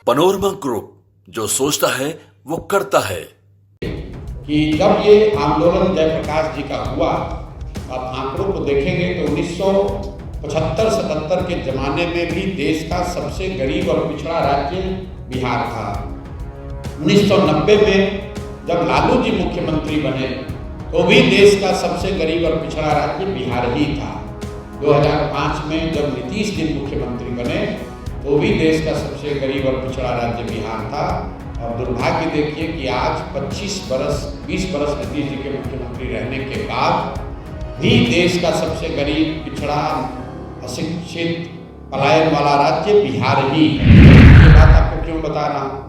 Panorama group, जो सोचता है वो करता है। कि जब ये आंदोलन जयप्रकाश जी का हुआ, आप आंकड़ों को देखेंगे तो 1975-77 के जमाने में भी देश का सबसे गरीब और पिछड़ा राज्य बिहार था। 1990 में जब लालू जी मुख्यमंत्री बने तो भी देश का सबसे गरीब और पिछड़ा राज्य बिहार ही था। 2005 में जब नीतीश जी मुख्यमंत्री बने तो भी देश का सबसे गरीब और पिछड़ा राज्य बिहार था। और दुर्भाग्य देखिए कि आज 20 बरस नीतीश जी के मुख्यमंत्री रहने के बाद भी देश का सबसे गरीब, पिछड़ा, अशिक्षित, पलायन वाला राज्य बिहार ही है। ये बात आपको क्यों बता रहा हूँ?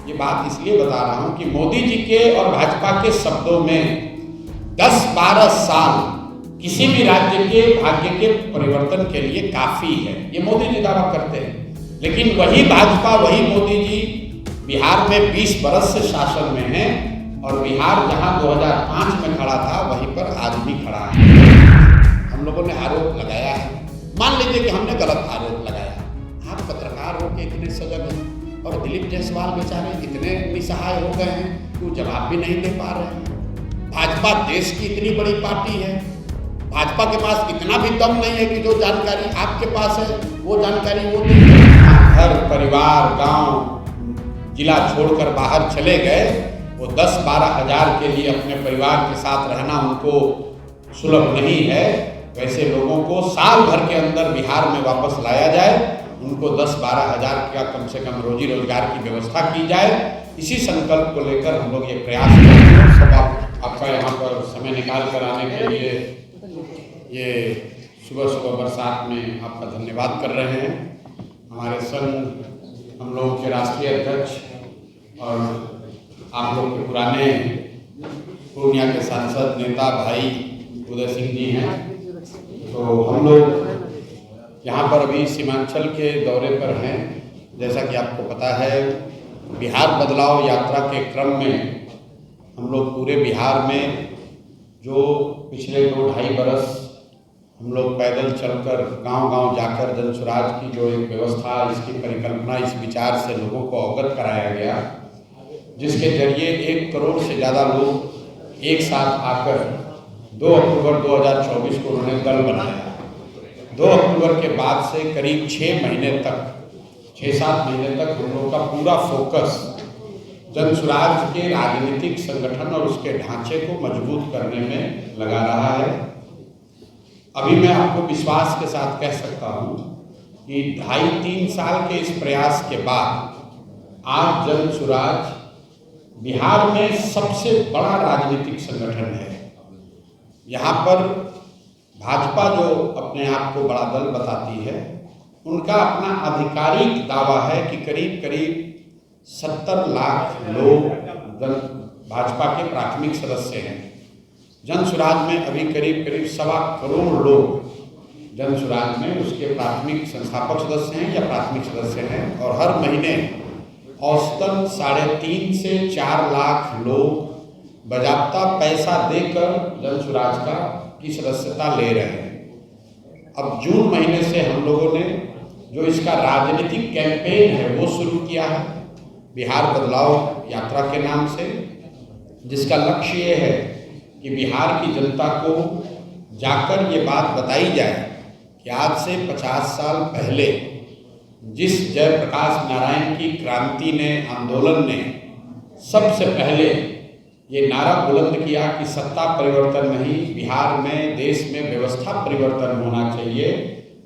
ये बात इसलिए बता रहा हूँ कि मोदी जी के और भाजपा के शब्दों में 10-12 साल किसी भी राज्य के भाग्य के परिवर्तन के लिए काफी है, ये मोदी जी दावा करते हैं। लेकिन वही भाजपा, वही मोदी जी बिहार में 20 बरस से शासन में है और बिहार जहां 2005 में खड़ा था वहीं पर आज भी खड़ा है। हम लोगों ने आरोप लगाया है, मान लीजिए कि हमने गलत आरोप लगाया, आप पत्रकार होकर इतने सजग हैं और दिलीप जायसवाल बेचारे इतने निसहाय हो गए हैं कि वो जवाब भी नहीं दे पा रहे हैं। भाजपा देश की इतनी बड़ी पार्टी है, भाजपा के पास इतना भी दम नहीं है कि जो जानकारी आपके पास है वो जानकारी वो नहीं। घर परिवार, गांव, जिला छोड़कर बाहर चले गए, वो 10-12 हज़ार के लिए अपने परिवार के साथ रहना उनको सुलभ नहीं है। वैसे लोगों को साल भर के अंदर बिहार में वापस लाया जाए, उनको 10-12 हज़ार का कम से कम रोजी रोजगार की व्यवस्था की जाए। इसी संकल्प को लेकर हम लोग ये प्रयास कर रहे हैं। सब आपका यहाँ पर समय निकाल कर आने के लिए, ये सुबह बरसात में आपका धन्यवाद कर रहे हैं। हमारे संघ, हम लोग के राष्ट्रीय अध्यक्ष और आप लोग के पुराने पूर्णिया के सांसद नेता भाई उदय सिंह जी हैं, तो हम लोग यहाँ पर अभी सीमांचल के दौरे पर हैं। जैसा कि आपको पता है, बिहार बदलाव यात्रा के क्रम में हम लोग पूरे बिहार में जो पिछले 2-2.5 बरस हम लोग पैदल चलकर गांव-गांव जाकर जनसुराज की जो एक व्यवस्था, इसकी परिकल्पना, इस विचार से लोगों को अवगत कराया गया, जिसके जरिए 1 करोड़ से ज़्यादा लोग एक साथ आकर 2 अक्टूबर 2024 को उन्होंने दल बनाया। 2 अक्टूबर के बाद से करीब 6 महीने तक, 6-7 महीने तक हम लोग का पूरा फोकस जनसुराज के राजनीतिक संगठन और उसके ढांचे को मजबूत करने में लगा रहा है। अभी मैं आपको विश्वास के साथ कह सकता हूँ कि 2.5-3 साल के इस प्रयास के बाद आज जनसुराज बिहार में सबसे बड़ा राजनीतिक संगठन है। यहाँ पर भाजपा जो अपने आप को बड़ा दल बताती है, उनका अपना आधिकारिक दावा है कि करीब 70 लाख लोग भाजपा के प्राथमिक सदस्य हैं। जनसुराज में अभी करीब 1.25 करोड़ लोग जनसुराज में उसके प्राथमिक संस्थापक सदस्य हैं या प्राथमिक सदस्य हैं। और हर महीने औसतन 3.5 से 4 लाख लोग बजाबता पैसा देकर जनसुराज की सदस्यता ले रहे हैं। अब जून महीने से हम लोगों ने जो इसका राजनीतिक कैंपेन है वो शुरू किया है, बिहार बदलाव यात्रा के नाम से, जिसका लक्ष्य ये है कि बिहार की जनता को जाकर ये बात बताई जाए कि आज से 50 साल पहले जिस जयप्रकाश नारायण की क्रांति ने, आंदोलन ने सबसे पहले ये नारा बुलंद किया कि सत्ता परिवर्तन नहीं, बिहार में, देश में व्यवस्था परिवर्तन होना चाहिए।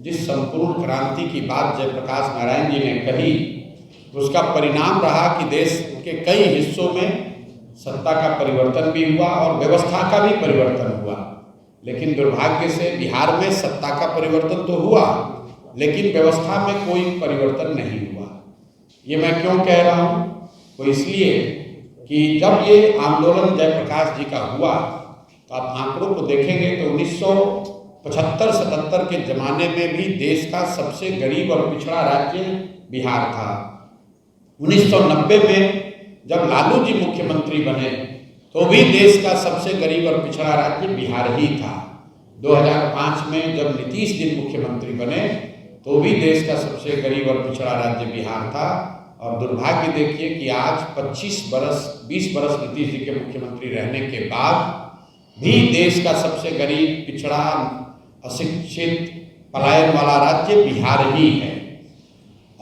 जिस संपूर्ण क्रांति की बात जयप्रकाश नारायण जी ने कही, उसका परिणाम रहा कि देश के कई हिस्सों में सत्ता का परिवर्तन भी हुआ और व्यवस्था का भी परिवर्तन हुआ। लेकिन दुर्भाग्य से बिहार में सत्ता का परिवर्तन तो हुआ, लेकिन व्यवस्था में कोई परिवर्तन नहीं हुआ। ये मैं क्यों कह रहा हूँ? तो इसलिए कि जब ये आंदोलन जयप्रकाश जी का हुआ, तो आप आंकड़ों को देखेंगे तो 1975-77 के जमाने में भी देश का सबसे गरीब और पिछड़ा राज्य बिहार था। 1990 में जब लालू जी मुख्यमंत्री बने तो भी देश का सबसे गरीब और पिछड़ा राज्य बिहार ही था। 2005 में जब नीतीश जी मुख्यमंत्री बने तो भी देश का सबसे गरीब और पिछड़ा राज्य बिहार था। और दुर्भाग्य देखिए कि आज 20 बरस नीतीश जी के मुख्यमंत्री रहने के बाद भी देश का सबसे गरीब, पिछड़ा, अशिक्षित, पलायन वाला राज्य बिहार ही है।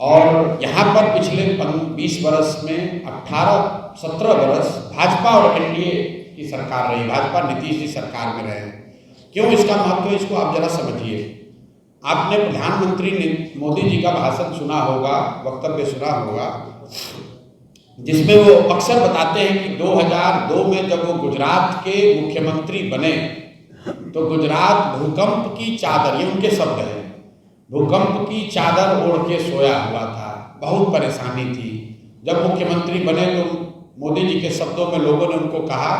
और यहाँ पर पिछले 20 बरस में 17 बरस भाजपा और एनडीए की सरकार रही, भाजपा नीतीश जी सरकार में रहे। क्यों इसका महत्व है, इसको आप जरा समझिए। आपने प्रधानमंत्री मोदी जी का भाषण सुना होगा, वक्तव्य सुना होगा, जिसमें वो अक्सर बताते हैं कि 2002 में जब वो गुजरात के मुख्यमंत्री बने तो गुजरात भूकंप की चादर, ये उनके शब्द हैं, भूकंप की चादर ओढ़ के सोया हुआ था, बहुत परेशानी थी। जब मुख्यमंत्री बने तो मोदी जी के शब्दों में लोगों ने उनको कहा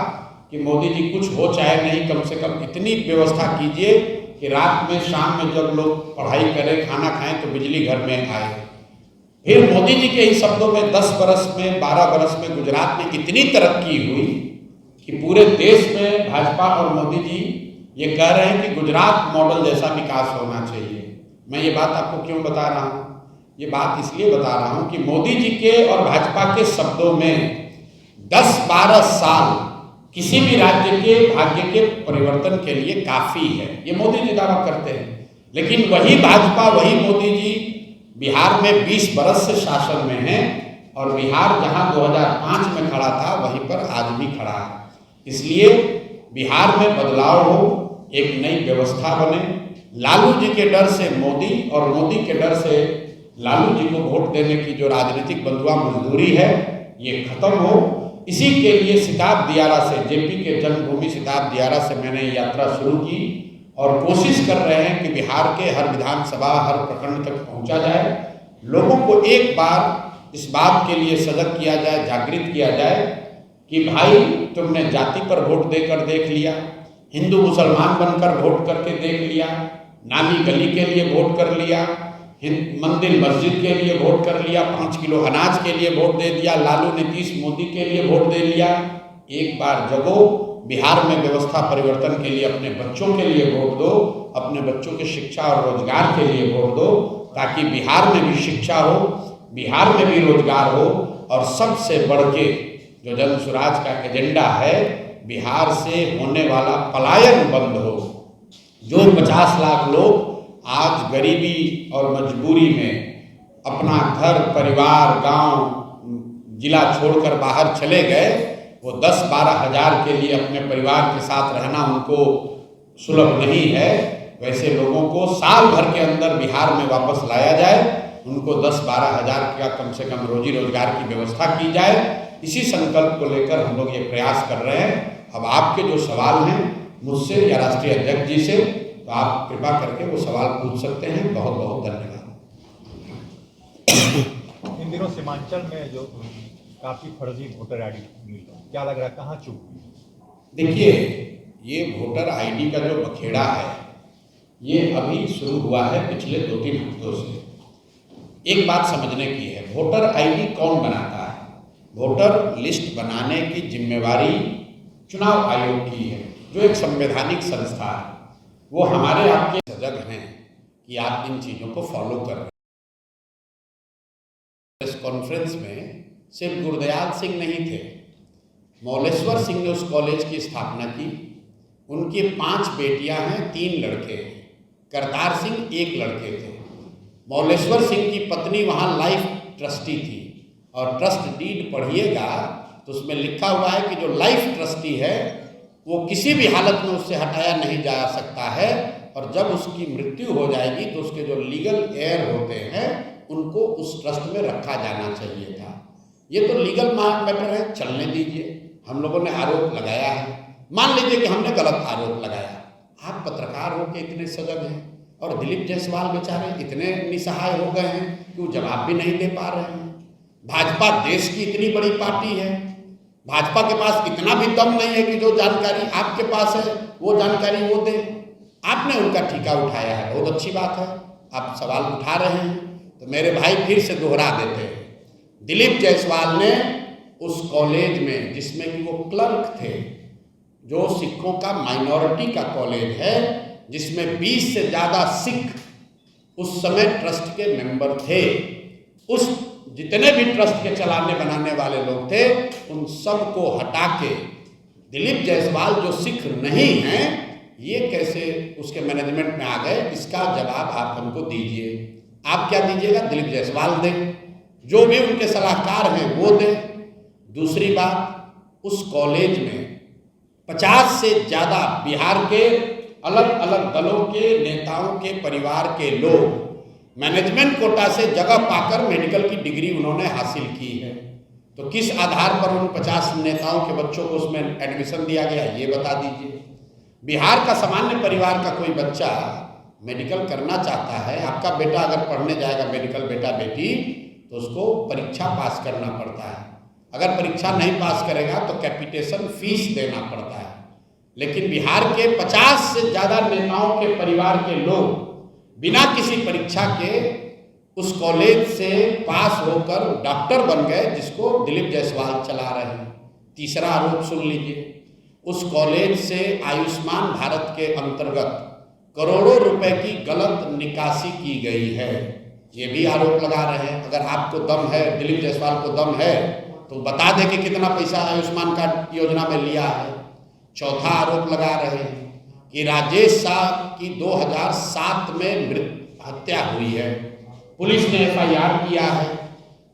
कि मोदी जी कुछ हो चाहे नहीं, कम से कम इतनी व्यवस्था कीजिए कि रात में, शाम में जब लोग पढ़ाई करें, खाना खाएं तो बिजली घर में आए। फिर मोदी जी के ही शब्दों में 10 बरस में, 12 बरस में गुजरात में इतनी तरक्की हुई कि पूरे देश में भाजपा और मोदी जी ये कह रहे हैं कि गुजरात मॉडल जैसा विकास होना चाहिए। मैं ये बात आपको क्यों बता रहा हूँ? ये बात इसलिए बता रहा हूँ कि मोदी जी के और भाजपा के शब्दों में 10-12 साल किसी भी राज्य के भाग्य के परिवर्तन के लिए काफी है, ये मोदी जी दावा करते हैं। लेकिन वही भाजपा, वही मोदी जी बिहार में 20 बरस से शासन में है और बिहार जहां 2005 में खड़ा था वहीं पर आज भी खड़ा है। इसलिए बिहार में बदलाव हो, एक नई व्यवस्था बने, लालू जी के डर से मोदी और मोदी के डर से लालू जी को वोट देने की जो राजनीतिक बंधुआ मजदूरी है ये खत्म हो। इसी के लिए सिताब दियारा से, जेपी के जन्मभूमि सिताब दियारा से मैंने यात्रा शुरू की और कोशिश कर रहे हैं कि बिहार के हर विधानसभा, हर प्रखंड तक पहुंचा जाए, लोगों को एक बार इस बात के लिए सजग किया जाए, जागृत किया जाए कि भाई तुमने जाति पर वोट देकर देख लिया, हिंदू मुसलमान बनकर वोट करके देख लिया, नाली गली के लिए वोट कर लिया, मंदिर मस्जिद के लिए वोट कर लिया, 5 किलो अनाज के लिए वोट दे दिया, लालू नीतीश मोदी के लिए वोट दे लिया। एक बार जगो, बिहार में व्यवस्था परिवर्तन के लिए अपने बच्चों के लिए वोट दो, अपने बच्चों की शिक्षा और रोजगार के लिए वोट दो, ताकि बिहार में भी शिक्षा हो, बिहार में भी रोजगार हो और सबसे बढ़ के जो जन स्वराज का एजेंडा है, बिहार से होने वाला पलायन बंद हो। जो 50 लाख लोग आज गरीबी और मजबूरी में अपना घर, परिवार, गांव, जिला छोड़कर बाहर चले गए, वो 10-12 हज़ार के लिए अपने परिवार के साथ रहना उनको सुलभ नहीं है। वैसे लोगों को साल भर के अंदर बिहार में वापस लाया जाए, उनको 10-12 हज़ार का कम से कम रोजी रोजगार की व्यवस्था की जाए। इसी संकल्प को लेकर हम लोग ये प्रयास कर रहे हैं। अब आपके जो सवाल हैं मुझसे या राष्ट्रीय अध्यक्ष जी से, तो आप कृपा करके वो सवाल पूछ सकते हैं। बहुत बहुत धन्यवाद। इन दिनों सीमांचल में जो काफी फर्जी वोटर आईडी मिल रहा है, क्या लग रहा है कहाँ चूक हुई? देखिए, ये वोटर आईडी का जो बखेड़ा है ये अभी शुरू हुआ है पिछले 2-3 हफ्तों से। एक बात समझने की है, वोटर आईडी कौन बनाता है? वोटर लिस्ट बनाने की जिम्मेवारी चुनाव आयोग की है, जो एक संवैधानिक संस्था है। वो हमारे आपके सजग हैं कि आप इन चीज़ों को फॉलो कर रहे हैं। प्रेस कॉन्फ्रेंस में सिर्फ गुरदयाल सिंह नहीं थे, मौलेश्वर सिंह ने उस कॉलेज की स्थापना की। उनकी 5 बेटियां हैं, 3 लड़के हैं। करतार सिंह 1 लड़के थे। मौलेश्वर सिंह की पत्नी वहाँ लाइफ ट्रस्टी थी और ट्रस्ट डीड पढ़िएगा तो उसमें लिखा हुआ है कि जो लाइफ ट्रस्टी है वो किसी भी हालत में उससे हटाया नहीं जा सकता है और जब उसकी मृत्यु हो जाएगी तो उसके जो लीगल हेयर होते हैं उनको उस ट्रस्ट में रखा जाना चाहिए था। ये तो लीगल मैटर है, चलने दीजिए। हम लोगों ने आरोप लगाया है, मान लीजिए कि हमने गलत आरोप लगाया। आप पत्रकार हो के इतने सजग हैं और दिलीप जायसवाल बेचारे इतने निसहाय हो गए हैं कि वो जवाब भी नहीं दे पा रहे हैं। भाजपा देश की इतनी बड़ी पार्टी है, भाजपा के पास इतना भी दम नहीं है कि जो जानकारी आपके पास है वो जानकारी वो दे। आपने उनका ठीका उठाया है, बहुत अच्छी बात है, आप सवाल उठा रहे हैं। तो मेरे भाई फिर से दोहरा देते हैं, दिलीप जायसवाल ने उस कॉलेज में, जिसमें कि वो क्लर्क थे, जो सिखों का माइनॉरिटी का कॉलेज है, जिसमें 20 से ज़्यादा सिख उस समय ट्रस्ट के मेंबर थे, उस जितने भी ट्रस्ट के चलाने बनाने वाले लोग थे उन सब को हटा के दिलीप जायसवाल जो सिख नहीं हैं ये कैसे उसके मैनेजमेंट में आ गए, इसका जवाब आप हमको दीजिए। आप क्या दीजिएगा? दिलीप जायसवाल दें, जो भी उनके सलाहकार हैं वो दें। दूसरी बात, उस कॉलेज में 50 से ज़्यादा बिहार के अलग अलग दलों के नेताओं के परिवार के लोग मैनेजमेंट कोटा से जगह पाकर मेडिकल की डिग्री उन्होंने हासिल की है। तो किस आधार पर उन 50 नेताओं के बच्चों को उसमें एडमिशन दिया गया ये बता दीजिए। बिहार का सामान्य परिवार का कोई बच्चा मेडिकल करना चाहता है, आपका बेटा अगर पढ़ने जाएगा मेडिकल, बेटा बेटी, तो उसको परीक्षा पास करना पड़ता है। अगर परीक्षा नहीं पास करेगा तो कैपिटेशन फीस देना पड़ता है। लेकिन बिहार के 50 से ज़्यादा नेताओं के परिवार के लोग बिना किसी परीक्षा के उस कॉलेज से पास होकर डॉक्टर बन गए, जिसको दिलीप जायसवाल चला रहे हैं। तीसरा आरोप सुन लीजिए, उस कॉलेज से आयुष्मान भारत के अंतर्गत करोड़ों रुपए की गलत निकासी की गई है, ये भी आरोप लगा रहे हैं। अगर आपको दम है, दिलीप जायसवाल को दम है, तो बता दें कि कितना पैसा आयुष्मान कार्ड योजना में लिया है। चौथा आरोप लगा रहे हैं कि राजेश शाह की 2007 में हत्या हुई है, पुलिस ने FIR किया है,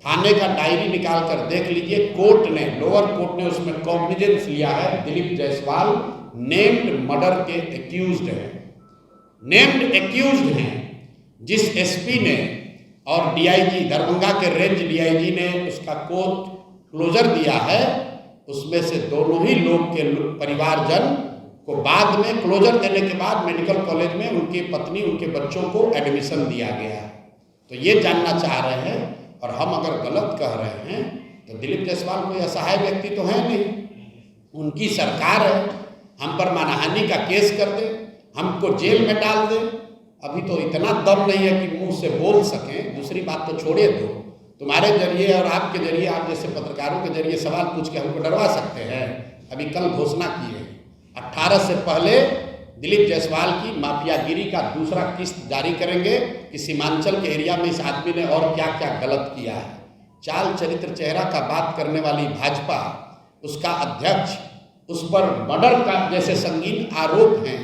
थाने का डायरी निकाल कर देख लीजिए, कोर्ट ने, लोअर कोर्ट ने उसमें कॉग्निजेंस लिया है। दिलीप जायसवाल नेम्ड मर्डर के एक्यूज्ड हैं, नेम्ड एक्यूज्ड हैं। जिस SP ने और DIG दरभंगा के रेंज DIG ने उसका कोर्ट क्लोजर दिया है, उसमें से दोनों ही लोग के परिवारजन को बाद में क्लोजर देने के बाद मेडिकल कॉलेज में उनकी पत्नी, उनके बच्चों को एडमिशन दिया गया है। तो ये जानना चाह रहे हैं, और हम अगर गलत कह रहे हैं तो दिलीप जायसवाल कोई असहाय व्यक्ति तो है नहीं, उनकी सरकार है, हम पर मानहानि का केस कर दे, हमको जेल में डाल दे। अभी तो इतना दम नहीं है कि मुंह से बोल सकें। दूसरी बात तो छोड़े दो, तुम्हारे जरिए और आपके जरिए, आप जैसे पत्रकारों के जरिए सवाल पूछ के हमको डरवा सकते हैं। अभी कल घोषणा की है 18 से पहले दिलीप जायसवाल की माफियागिरी का दूसरा किस्त जारी करेंगे कि सीमांचल के एरिया में इस आदमी ने और क्या क्या गलत किया है। चाल चरित्र चेहरा का बात करने वाली भाजपा, उसका अध्यक्ष, उस पर मर्डर का जैसे संगीन आरोप हैं।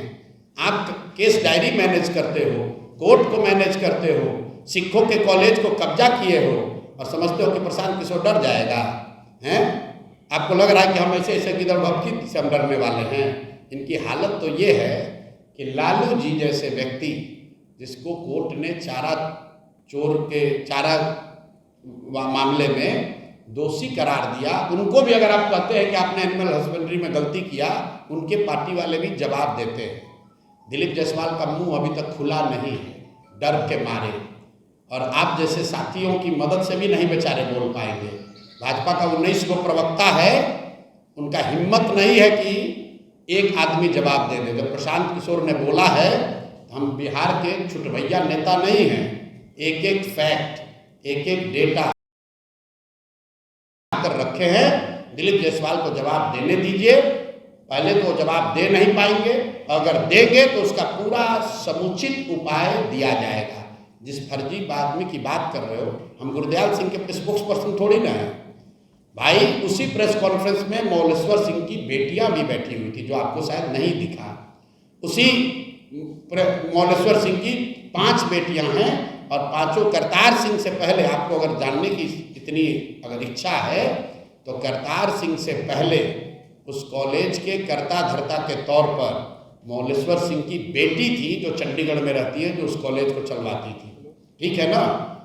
आप केस डायरी मैनेज करते हो, कोर्ट को मैनेज करते हो, सिखों के कॉलेज को कब्जा किए हो और समझते हो कि प्रशांत किशोर डर जाएगा। हैं, आपको लग रहा है कि हम ऐसे ऐसे किधर भक्ति से हम डरने वाले हैं। इनकी हालत तो ये है कि लालू जी जैसे व्यक्ति, जिसको कोर्ट ने चारा मामले में दोषी करार दिया, उनको भी अगर आप कहते हैं कि आपने एनिमल हस्बेंड्री में गलती किया, उनके पार्टी वाले भी जवाब देते हैं। दिलीप जायसवाल का मुंह अभी तक खुला नहीं है, डर के मारे, और आप जैसे साथियों की मदद से भी नहीं बेचारे बोल पाएंगे। भाजपा का 19 गो प्रवक्ता है, उनका हिम्मत नहीं है कि एक आदमी जवाब दे दे। जब प्रशांत किशोर ने बोला है, हम बिहार के छुटभैया नेता नहीं हैं, एक एक फैक्ट, एक एक डेटा कर रखे हैं। दिलीप जायसवाल को जवाब देने दीजिए। पहले तो जवाब दे नहीं पाएंगे, अगर देंगे तो उसका पूरा समुचित उपाय दिया जाएगा। जिस फर्जी आदमी की बात कर रहे हो, हम गुरदयाल सिंह के स्पोक्स पर्सन थोड़ी ना है भाई। उसी प्रेस कॉन्फ्रेंस में मौलेश्वर सिंह की बेटियां भी बैठी हुई थी, जो आपको शायद नहीं दिखा। उसी मौलेश्वर सिंह की 5 बेटियां हैं, और पांचों करतार सिंह से पहले, आपको अगर जानने की इतनी अगर इच्छा है तो करतार सिंह से पहले उस कॉलेज के कर्ता धर्ता के तौर पर मौलेश्वर सिंह की बेटी थी, जो चंडीगढ़ में रहती है, जो उस कॉलेज को चलवाती थी। ठीक है ना?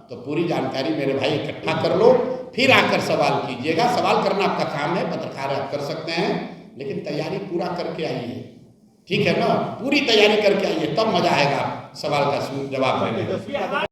तो पूरी जानकारी मेरे भाई इकट्ठा कर लो, फिर आकर सवाल कीजिएगा। सवाल करना आपका काम है, पत्रकार आप कर सकते हैं, लेकिन तैयारी पूरा करके आइए। ठीक है ना? पूरी तैयारी करके आइए, तब मजा आएगा सवाल का जवाब देने में।